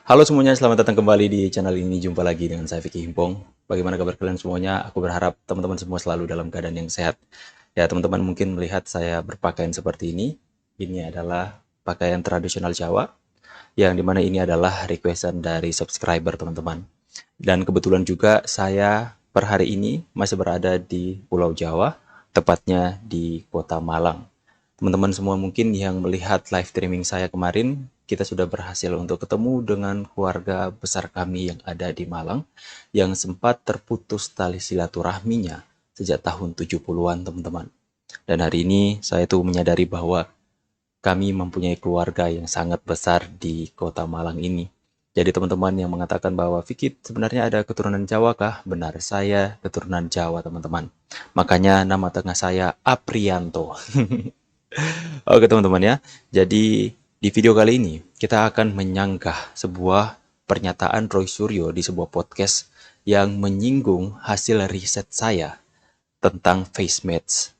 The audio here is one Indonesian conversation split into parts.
Halo semuanya, selamat datang kembali di channel ini. Jumpa lagi dengan saya Vicky Himpong. Bagaimana kabar kalian semuanya? Aku berharap teman-teman semua selalu dalam keadaan yang sehat. Ya, teman-teman mungkin melihat saya berpakaian seperti ini. Ini adalah pakaian tradisional Jawa, yang dimana ini adalah requestan dari subscriber teman-teman. Dan kebetulan juga saya per hari ini masih berada di Pulau Jawa, tepatnya di Kota Malang. Teman-teman semua mungkin yang melihat live streaming saya kemarin, kita sudah berhasil untuk ketemu dengan keluarga besar kami yang ada di Malang, yang sempat terputus tali silaturahminya sejak tahun 70-an teman-teman. Dan hari ini saya tuh menyadari bahwa kami mempunyai keluarga yang sangat besar di kota Malang ini. Jadi teman-teman yang mengatakan bahwa Fikit sebenarnya ada keturunan Jawa kah? Benar, saya keturunan Jawa teman-teman. Makanya nama tengah saya Aprianto. Oke teman-teman ya, jadi di video kali ini kita akan menyanggah sebuah pernyataan Roy Suryo di sebuah podcast yang menyinggung hasil riset saya tentang face match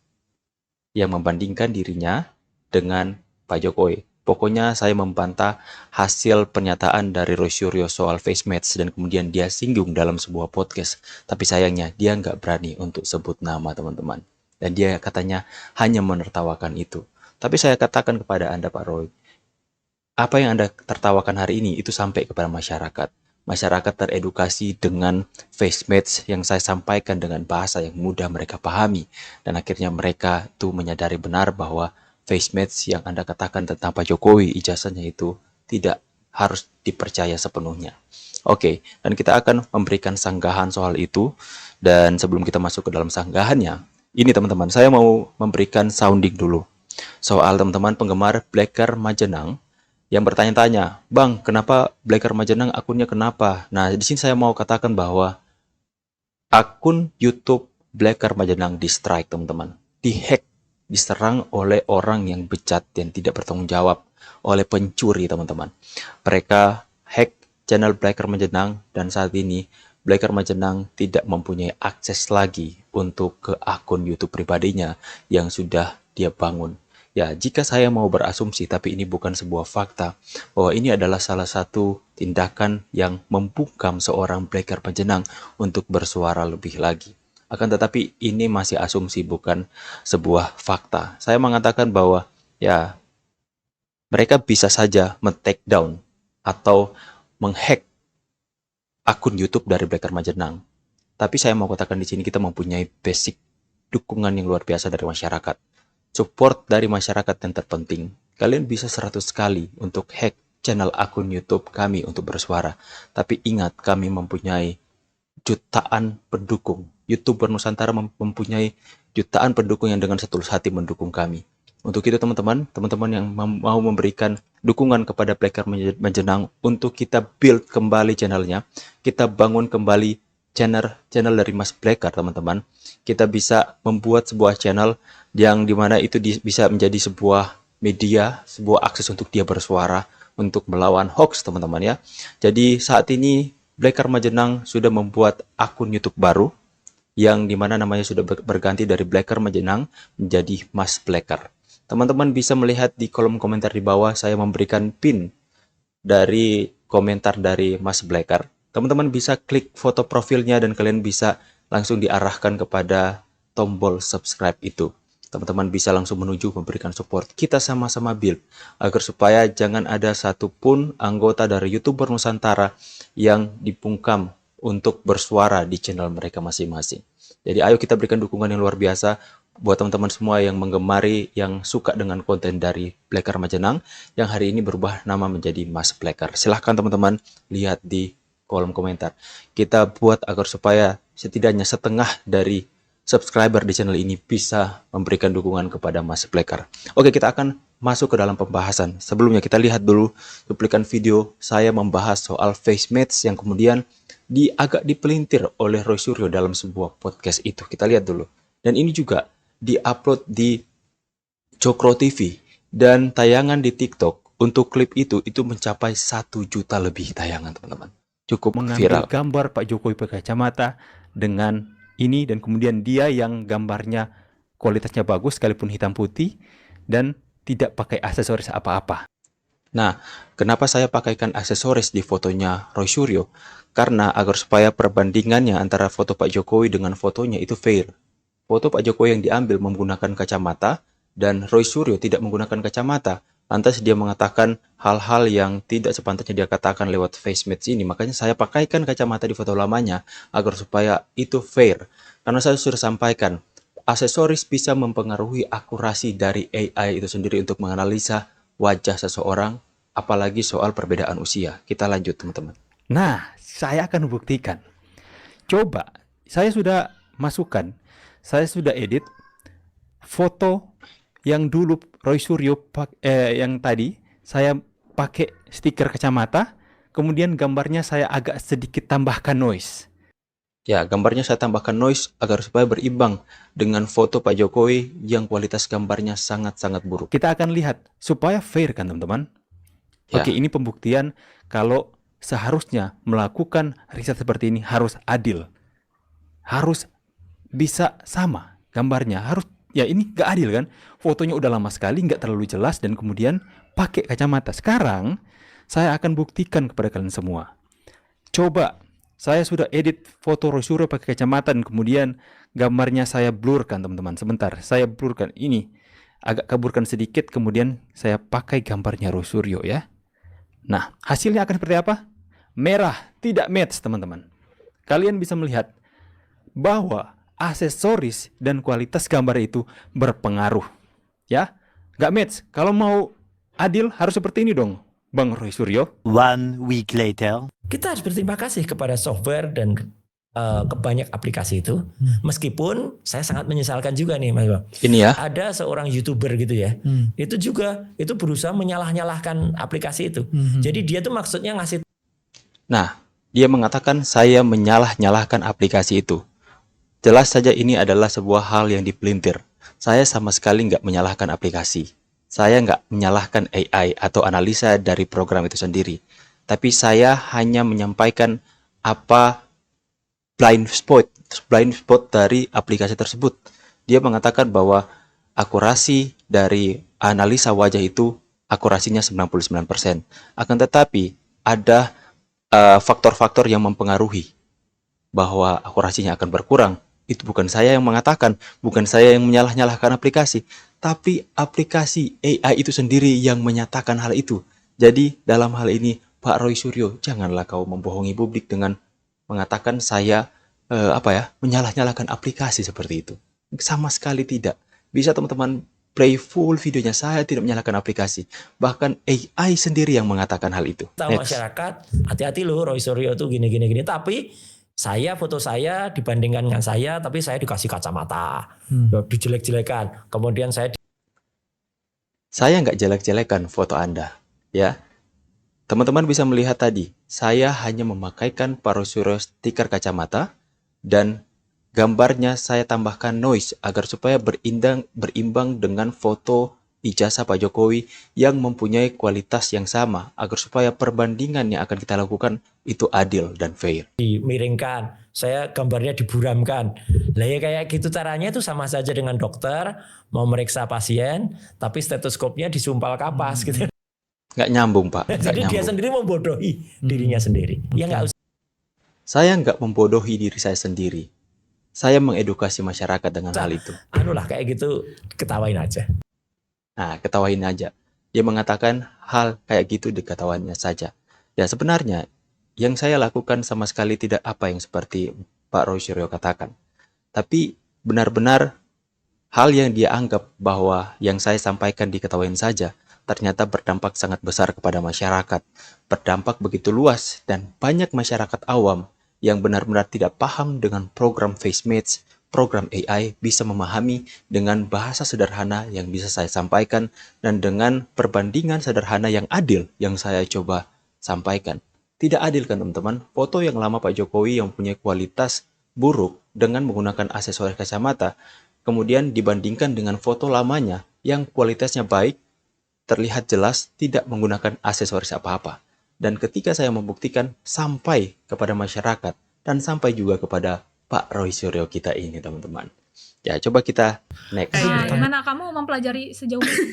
yang membandingkan dirinya dengan Pak Jokowi. Pokoknya saya membantah hasil pernyataan dari Roy Suryo soal face match dan kemudian dia singgung dalam sebuah podcast. Tapi sayangnya dia nggak berani untuk sebut nama teman-teman. Dan dia katanya hanya menertawakan itu. Tapi saya katakan kepada Anda Pak Roy, apa yang Anda tertawakan hari ini itu sampai kepada masyarakat. Masyarakat teredukasi dengan face match yang saya sampaikan dengan bahasa yang mudah mereka pahami. Dan akhirnya mereka tuh menyadari benar bahwa face match yang Anda katakan tentang Pak Jokowi, ijazahnya itu tidak harus dipercaya sepenuhnya. Oke, dan kita akan memberikan sanggahan soal itu. Dan sebelum kita masuk ke dalam sanggahannya, ini teman-teman, saya mau memberikan sounding dulu. Soal teman-teman penggemar Blacker Majenang yang bertanya-tanya, Bang, kenapa Blacker Majenang akunnya kenapa? Nah, di sini saya mau katakan bahwa akun YouTube Blacker Majenang di strike, teman-teman. Dihack, diserang oleh orang yang bejat dan tidak bertanggung jawab, oleh pencuri, teman-teman. Mereka hack channel Blacker Majenang dan saat ini Blacker Majenang tidak mempunyai akses lagi untuk ke akun YouTube pribadinya yang sudah dia bangun. Ya, jika saya mau berasumsi, tapi ini bukan sebuah fakta, bahwa ini adalah salah satu tindakan yang membungkam seorang Blacker Majenang untuk bersuara lebih lagi. Akan tetapi ini masih asumsi, bukan sebuah fakta. Saya mengatakan bahwa ya mereka bisa saja men-take down atau menghack akun YouTube dari Blacker Majenang. Tapi saya mau katakan di sini kita mempunyai basic dukungan yang luar biasa dari masyarakat. Support dari masyarakat yang terpenting. Kalian bisa 100 kali untuk hack channel akun YouTube kami untuk bersuara. Tapi ingat, kami mempunyai jutaan pendukung. YouTuber Nusantara mempunyai jutaan pendukung yang dengan setulus hati mendukung kami. Untuk itu teman-teman yang mau memberikan dukungan kepada Blacker Majenang untuk kita build kembali channelnya, kita bangun kembali channel dari Mas Blacker, teman-teman. Kita bisa membuat sebuah channel yang dimana itu bisa menjadi sebuah media, sebuah akses untuk dia bersuara, untuk melawan hoax, teman-teman ya. Jadi saat ini Blacker Majenang sudah membuat akun YouTube baru yang dimana namanya sudah berganti dari Blacker Majenang menjadi Mas Blacker. Teman-teman bisa melihat di kolom komentar di bawah saya memberikan pin dari komentar dari Mas Blacker. Teman-teman bisa klik foto profilnya dan kalian bisa langsung diarahkan kepada tombol subscribe itu. Teman-teman bisa langsung menuju memberikan support. Kita sama-sama build agar supaya jangan ada satupun anggota dari YouTuber Nusantara yang dipungkam untuk bersuara di channel mereka masing-masing. Jadi ayo kita berikan dukungan yang luar biasa buat teman-teman semua yang menggemari, yang suka dengan konten dari Blacker Majenang, yang hari ini berubah nama menjadi Mas Blacker. Silahkan teman-teman lihat di kolom komentar. Kita buat agar supaya setidaknya setengah dari subscriber di channel ini bisa memberikan dukungan kepada Mas Blacker. Oke, kita akan masuk ke dalam pembahasan. Sebelumnya kita lihat dulu cuplikan video saya membahas soal face match yang kemudian agak dipelintir oleh Roy Suryo dalam sebuah podcast itu. Kita lihat dulu. Dan ini juga diupload di Cokro TV dan tayangan di TikTok untuk klip itu mencapai 1 juta lebih tayangan, teman-teman. Cukup mengambil viral. gambar Pak Jokowi pakai kacamata dengan ini, dan kemudian dia yang gambarnya kualitasnya bagus sekalipun hitam putih dan tidak pakai aksesoris apa-apa. Nah, kenapa saya pakaikan aksesoris di fotonya Roy Suryo? Karena agar supaya perbandingannya antara foto Pak Jokowi dengan fotonya itu fair. Foto Pak Jokowi yang diambil menggunakan kacamata dan Roy Suryo tidak menggunakan kacamata. Lantas dia mengatakan hal-hal yang tidak sepatutnya dia katakan lewat face match ini. Makanya saya pakaikan kacamata di foto lamanya agar supaya itu fair. Karena saya sudah sampaikan, aksesoris bisa mempengaruhi akurasi dari AI itu sendiri untuk menganalisa wajah seseorang, apalagi soal perbedaan usia. Kita lanjut, teman-teman. Nah, saya akan buktikan. Coba, saya sudah masukkan, saya sudah edit foto yang dulu Roy Suryo yang tadi saya pakai stiker kacamata, kemudian gambarnya saya agak sedikit tambahkan noise. Ya, gambarnya saya tambahkan noise agar supaya berimbang dengan foto Pak Jokowi yang kualitas gambarnya sangat-sangat buruk. Kita akan lihat supaya fair kan teman-teman. Ya, Oke, ini pembuktian kalau seharusnya melakukan riset seperti ini harus adil. Harus bisa sama gambarnya. Harus, ya ini gak adil kan. Fotonya udah lama sekali, gak terlalu jelas, dan kemudian pakai kacamata. Sekarang saya akan buktikan kepada kalian semua. Coba, saya sudah edit foto Roy Suryo pakai kacamata dan kemudian gambarnya saya blurkan teman-teman. Sebentar, saya blurkan ini. Agak kaburkan sedikit, kemudian saya pakai gambarnya Roy Suryo ya. Nah, hasilnya akan seperti apa? Merah, tidak match teman-teman. Kalian bisa melihat bahwa aksesoris dan kualitas gambar itu berpengaruh. Ya, nggak match. Kalau mau adil harus seperti ini dong, Bang Roy Suryo. 1 week later. Kita harus berterima kasih kepada software dan ke banyak aplikasi itu. Meskipun saya sangat menyesalkan juga nih Mas Bang. ini ya. Ada seorang YouTuber gitu ya. Itu juga itu berusaha menyalah-nyalahkan aplikasi itu. Jadi dia tuh maksudnya ngasih. Nah, dia mengatakan saya menyalah-nyalahkan aplikasi itu. Jelas saja ini adalah sebuah hal yang dipelintir. Saya sama sekali nggak menyalahkan aplikasi. Saya nggak menyalahkan AI atau analisa dari program itu sendiri. Tapi saya hanya menyampaikan apa blind spot dari aplikasi tersebut. Dia mengatakan bahwa akurasi dari analisa wajah itu akurasinya 99%. Akan tetapi ada faktor-faktor yang mempengaruhi bahwa akurasinya akan berkurang. Itu bukan saya yang mengatakan, bukan saya yang menyalah-nyalahkan aplikasi, tapi aplikasi AI itu sendiri yang menyatakan hal itu. Jadi dalam hal ini Pak Roy Suryo, janganlah kau membohongi publik dengan mengatakan saya menyalah-nyalahkan aplikasi seperti itu. Sama sekali tidak. Bisa teman-teman play full videonya, saya tidak menyalahkan aplikasi. Bahkan AI sendiri yang mengatakan hal itu. Tahu masyarakat, hati-hati loh Roy Suryo tuh gini. Tapi foto saya dibandingkan dengan saya, tapi saya dikasih kacamata, dijelek-jelekan. Kemudian saya nggak jelek-jelekan foto Anda, ya. Teman-teman bisa melihat tadi, saya hanya memakaikan Pak Roy Suryo stiker kacamata dan gambarnya saya tambahkan noise agar supaya berimbang dengan foto ijazah Pak Jokowi yang mempunyai kualitas yang sama, agar supaya perbandingan yang akan kita lakukan itu adil dan fair. dimiringkan, saya gambarnya diburamkan. Lah ya kayak gitu caranya itu sama saja dengan dokter mau meriksa pasien, tapi stetoskopnya disumpal kapas gitu. Nggak nyambung, Pak. Nggak Jadi dia nyambung. sendiri membodohi dirinya sendiri. Ya nggak usah. Saya nggak membodohi diri saya sendiri. Saya mengedukasi masyarakat dengan hal itu. Anulah kayak gitu, ketawain aja. Nah, ketawain aja. Dia mengatakan hal kayak gitu diketawainnya saja. Ya sebenarnya yang saya lakukan sama sekali tidak apa yang seperti Pak Roy Suryo katakan. Tapi benar-benar hal yang dia anggap bahwa yang saya sampaikan diketawain saja, ternyata berdampak sangat besar kepada masyarakat. Berdampak begitu luas dan banyak masyarakat awam yang benar-benar tidak paham dengan program face match, program AI bisa memahami dengan bahasa sederhana yang bisa saya sampaikan dan dengan perbandingan sederhana yang adil yang saya coba sampaikan. Tidak adil kan teman-teman? Foto yang lama Pak Jokowi yang punya kualitas buruk dengan menggunakan aksesoris kacamata, kemudian dibandingkan dengan foto lamanya yang kualitasnya baik, terlihat jelas tidak menggunakan aksesoris apa-apa. Dan ketika saya membuktikan sampai kepada masyarakat dan sampai juga kepada Pak Roy Suryo kita ini teman-teman. Ya, coba kita next. Nah, Betul. gimana kamu mempelajari sejauh itu?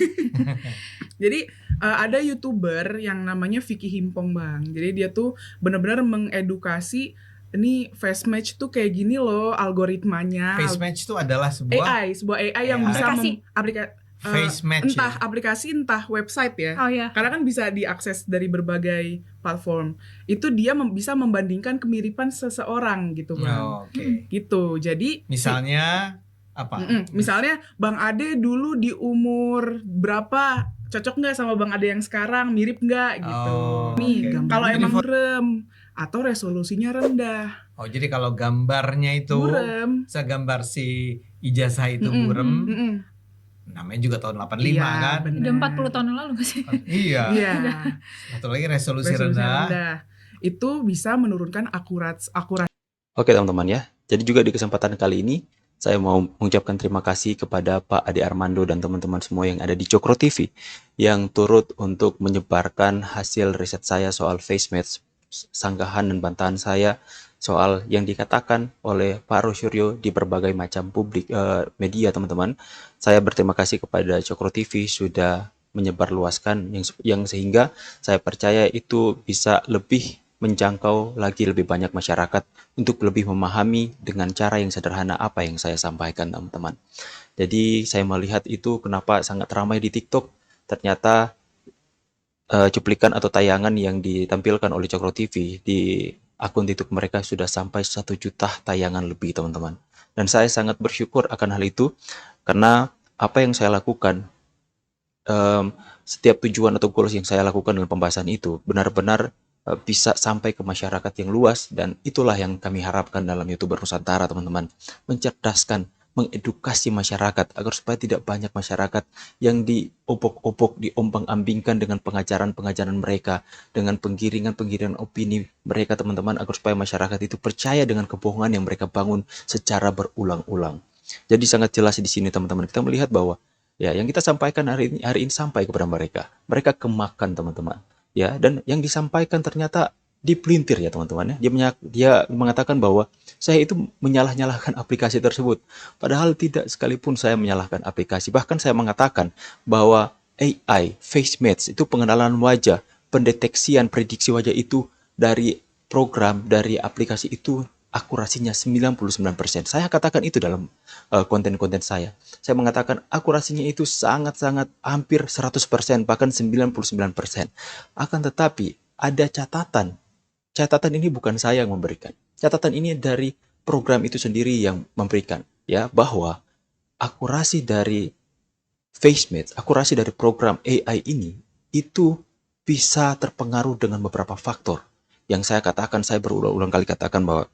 Jadi ada YouTuber yang namanya Vicky Himpong, Bang. Jadi dia tuh benar-benar mengedukasi ini face match tuh kayak gini loh algoritmanya. Face match itu adalah sebuah sebuah AI yang AI. bisa Aplikasi. face match entah ya. aplikasi entah website ya. Oh ya. Karena kan bisa diakses dari berbagai platform. Itu dia bisa membandingkan kemiripan seseorang gitu, Bang. Oh, oke. Gitu. Jadi Misalnya apa? misalnya Bang Ade dulu di umur berapa, cocok nggak sama Bang Ade yang sekarang, mirip nggak gitu. Oh, Nih, oke. kalau Jadi emang burem atau resolusinya rendah, Oh, jadi kalau gambarnya itu burem. segambar si ijazah itu Mm-mm. burem, Mm-mm. namanya juga tahun 85 Iya, kan? bener. Udah 40 tahun yang lalu gak sih? Iya. Iya. Satu lagi resolusi Resolusinya rendah. rendah. Itu bisa menurunkan akurasi. Oke teman-teman ya, jadi juga di kesempatan kali ini saya mau mengucapkan terima kasih kepada Pak Ade Armando dan teman-teman semua yang ada di Cokro TV yang turut untuk menyebarkan hasil riset saya soal face match, sanggahan dan bantahan saya soal yang dikatakan oleh Pak Rosuryo di berbagai macam media teman-teman. Saya berterima kasih kepada Cokro TV sudah menyebarluaskan yang sehingga saya percaya itu bisa lebih menjangkau lagi lebih banyak masyarakat untuk lebih memahami dengan cara yang sederhana apa yang saya sampaikan teman-teman. Jadi saya melihat itu kenapa sangat ramai di TikTok. Ternyata cuplikan atau tayangan yang ditampilkan oleh Cokro TV di akun TikTok mereka sudah sampai 1 juta tayangan lebih teman-teman. Dan saya sangat bersyukur akan hal itu karena apa yang saya lakukan, setiap tujuan atau goals yang saya lakukan dengan pembahasan itu benar-benar bisa sampai ke masyarakat yang luas, dan itulah yang kami harapkan dalam YouTuber Nusantara teman-teman, mencerdaskan, mengedukasi masyarakat agar supaya tidak banyak masyarakat yang diobok-obok, diombang-ambingkan dengan pengajaran-pengajaran mereka, dengan penggiringan-penggiringan opini mereka teman-teman, agar supaya masyarakat itu percaya dengan kebohongan yang mereka bangun secara berulang-ulang. Jadi sangat jelas di sini teman-teman, kita melihat bahwa ya yang kita sampaikan hari ini sampai kepada mereka kemakan teman-teman. Ya, dan yang disampaikan ternyata dipelintir ya teman-teman ya. Dia mengatakan bahwa saya itu menyalah-nyalahkan aplikasi tersebut. Padahal tidak sekalipun saya menyalahkan aplikasi. Bahkan saya mengatakan bahwa AI, face match, itu pengenalan wajah, pendeteksian, prediksi wajah itu dari program, dari aplikasi itu akurasinya 99%. Saya katakan itu dalam konten-konten saya. Saya mengatakan akurasinya itu sangat-sangat hampir 100%, bahkan 99%. Akan tetapi ada catatan. Catatan ini bukan saya yang memberikan. Catatan ini dari program itu sendiri yang memberikan, ya, bahwa akurasi dari face match, akurasi dari program AI ini itu bisa terpengaruh dengan beberapa faktor. Yang saya katakan, saya berulang-ulang kali katakan bahwa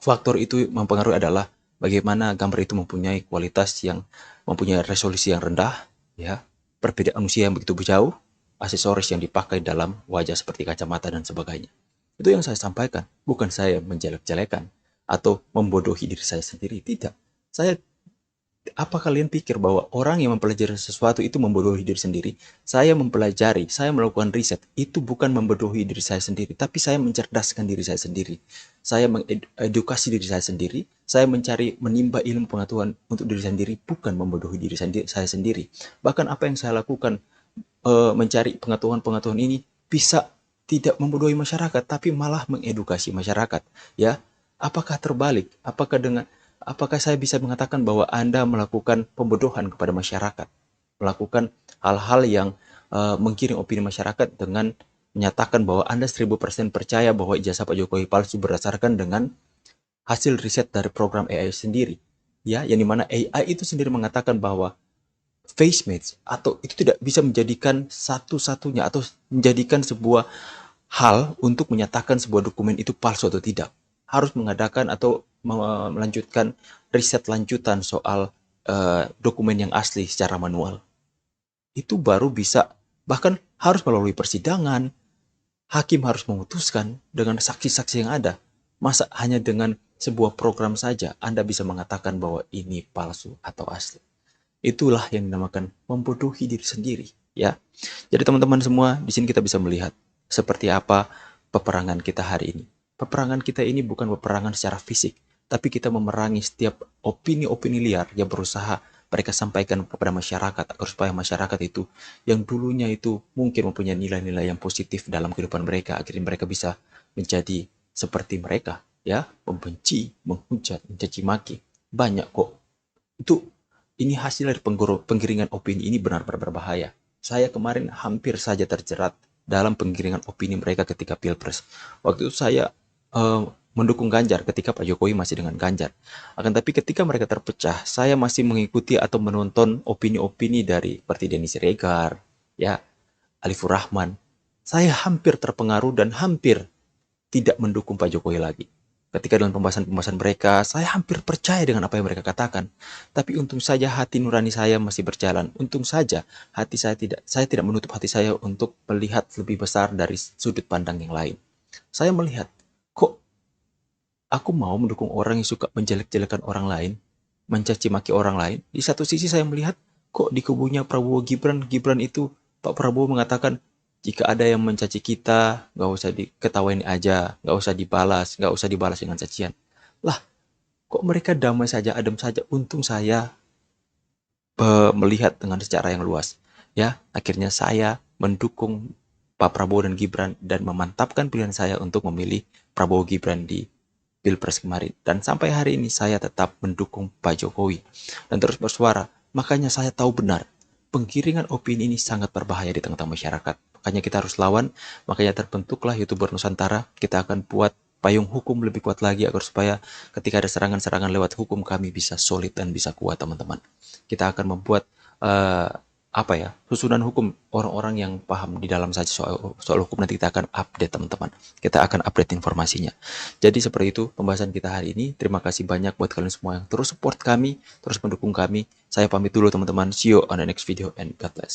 faktor itu mempengaruhi adalah bagaimana gambar itu mempunyai kualitas yang mempunyai resolusi yang rendah, ya, perbedaan usia yang begitu jauh, aksesoris yang dipakai dalam wajah seperti kacamata dan sebagainya. Itu yang saya sampaikan, bukan saya menjelek-jelekan atau membodohi diri saya sendiri, tidak. Apa kalian pikir bahwa orang yang mempelajari sesuatu itu membodohi diri sendiri? Saya mempelajari, saya melakukan riset, itu bukan membodohi diri saya sendiri, tapi saya mencerdaskan diri saya sendiri. Saya mengedukasi diri saya sendiri, saya menimba ilmu pengetahuan untuk diri saya sendiri, bukan membodohi diri saya sendiri. Bahkan apa yang saya lakukan, mencari pengetahuan-pengetahuan ini bisa tidak membodohi masyarakat, tapi malah mengedukasi masyarakat. Ya, apakah terbalik? Apakah saya bisa mengatakan bahwa Anda melakukan pembodohan kepada masyarakat, melakukan hal-hal yang menggiring opini masyarakat dengan menyatakan bahwa Anda 1000% percaya bahwa ijazah Pak Jokowi palsu berdasarkan dengan hasil riset dari program AI sendiri, ya, yang dimana AI itu sendiri mengatakan bahwa face match atau itu tidak bisa menjadikan satu-satunya atau menjadikan sebuah hal untuk menyatakan sebuah dokumen itu palsu atau tidak. Harus mengadakan atau melanjutkan riset lanjutan soal dokumen yang asli secara manual. Itu baru bisa, bahkan harus melalui persidangan, hakim harus memutuskan dengan saksi-saksi yang ada. Masa hanya dengan sebuah program saja Anda bisa mengatakan bahwa ini palsu atau asli? Itulah yang dinamakan membodohi diri sendiri, ya. Jadi teman-teman semua, di sini kita bisa melihat seperti apa peperangan kita hari ini. Peperangan kita ini bukan peperangan secara fisik, tapi kita memerangi setiap opini-opini liar yang berusaha mereka sampaikan kepada masyarakat agar supaya masyarakat itu yang dulunya itu mungkin mempunyai nilai-nilai yang positif dalam kehidupan mereka, akhirnya mereka bisa menjadi seperti mereka, ya, membenci, menghujat, mencaci maki. Banyak kok. Ini hasil dari penggiringan opini ini benar-benar berbahaya. Saya kemarin hampir saja terjerat dalam penggiringan opini mereka ketika Pilpres. Waktu itu saya mendukung Ganjar ketika Pak Jokowi masih dengan Ganjar. Akan tapi ketika mereka terpecah, saya masih mengikuti atau menonton opini-opini dari seperti Denny Siregar, ya, Alifur Rahman. Saya hampir terpengaruh dan hampir tidak mendukung Pak Jokowi lagi. Ketika dalam pembahasan-pembahasan mereka, saya hampir percaya dengan apa yang mereka katakan. Tapi untung saja hati nurani saya masih berjalan. Untung saja saya tidak menutup hati saya untuk melihat lebih besar dari sudut pandang yang lain. Saya melihat, kok aku mau mendukung orang yang suka menjelek-jelekan orang lain, mencaci maki orang lain. Di satu sisi saya melihat, kok di kubunya Prabowo Gibran itu Pak Prabowo mengatakan, jika ada yang mencaci kita, nggak usah diketawain aja, nggak usah dibalas dengan cacian. Lah, kok mereka damai saja, adem saja. Untung saya melihat dengan secara yang luas. Ya, akhirnya saya mendukung Pak Prabowo dan Gibran dan memantapkan pilihan saya untuk memilih Prabowo Gibran di Pilpres kemarin. Dan sampai hari ini saya tetap mendukung Pak Jokowi dan terus bersuara. Makanya saya tahu benar, penggiringan opini ini sangat berbahaya di tengah-tengah masyarakat. Makanya kita harus lawan, makanya terbentuklah YouTuber Nusantara. Kita akan buat payung hukum lebih kuat lagi agar supaya ketika ada serangan-serangan lewat hukum kami bisa solid dan bisa kuat, teman-teman. Kita akan membuat susunan hukum orang-orang yang paham di dalam saja soal hukum. Nanti kita akan update, teman-teman. Kita akan update informasinya. Jadi seperti itu pembahasan kita hari ini. Terima kasih banyak buat kalian semua yang terus support kami, terus mendukung kami. Saya pamit dulu, teman-teman. See you on the next video and God bless.